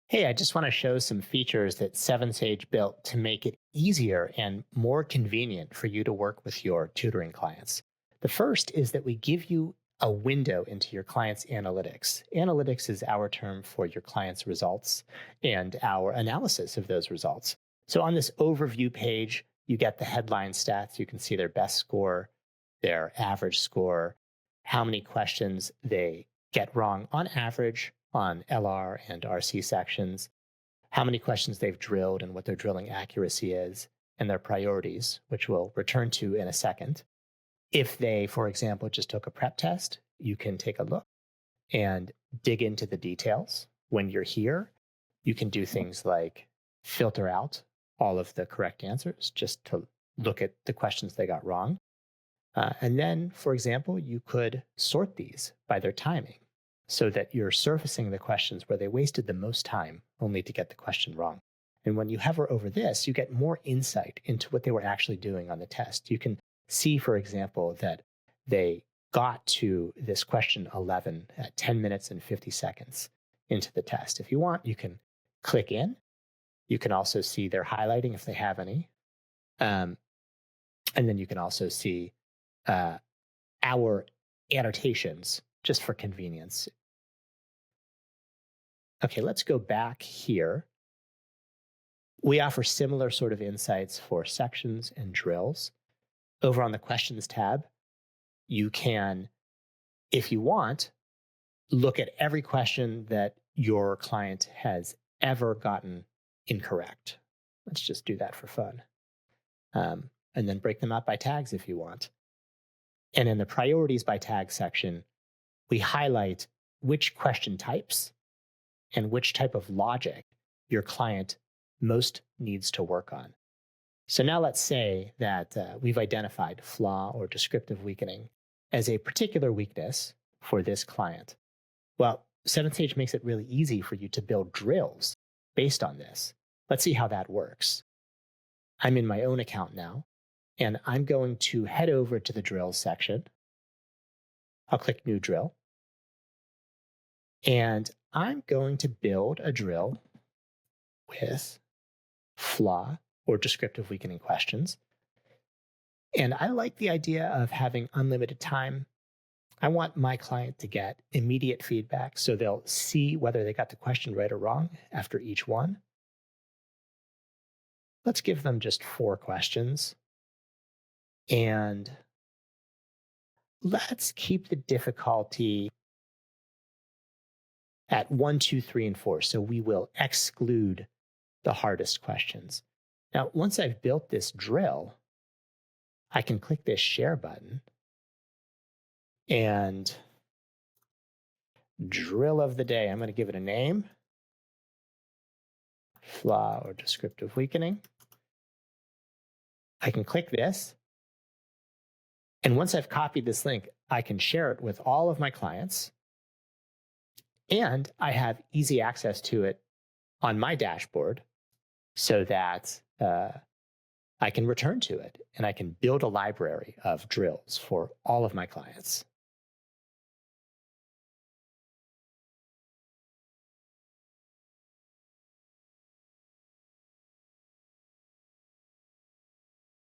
Hey, I just want to show some features that 7 Sage built to make it easier and more convenient for you to work with your tutoring clients. The first is that we give you a window into your client's analytics. Analytics is our term for your client's results and our analysis of those results. So on this overview page, you get the headline stats. You can see their best score, their average score, how many questions they get wrong on average on LR and RC sections, how many questions they've drilled and what their drilling accuracy is, and their priorities, which we'll return to in a second. If they, for example, just took a prep test, you can take a look and dig into the details. When you're here, you can do things like filter out all of the correct answers just to look at the questions they got wrong. And then, for example, you could sort these by their timing so that you're surfacing the questions where they wasted the most time only to get the question wrong. And when you hover over this, you get more insight into what they were actually doing on the test. You can see, for example, that they got to this question 11 at 10 minutes and 50 seconds into the test. If you want, you can click in. You can also see their highlighting if they have any. And then you can also see our annotations just for convenience. Okay, let's go back here. We offer similar sort of insights for sections and drills. Over on the questions tab, you can, if you want, look at every question that your client has ever gotten incorrect. Let's just do that for fun. And then break them out by tags if you want. And in the priorities by tag section, we highlight which question types and which type of logic your client most needs to work on. So now let's say that we've identified flaw or descriptive weakening as a particular weakness for this client. Well, 7 Sage makes it really easy for you to build drills based on this. Let's see how that works. I'm in my own account now, and I'm going to head over to the drills section. I'll click New Drill. And I'm going to build a drill with flaw or descriptive weakening questions. And I like the idea of having unlimited time. I want my client to get immediate feedback so they'll see whether they got the question right or wrong after each one. Let's give them just 4 questions. And let's keep the difficulty at 1, 2, 3, and 4. So we will exclude the hardest questions. Now, once I've built this drill, I can click this share button and drill of the day. I'm going to give it a name, flaw or descriptive weakening. I can click this. And once I've copied this link, I can share it with all of my clients. And I have easy access to it on my dashboard so that I can return to it and I can build a library of drills for all of my clients.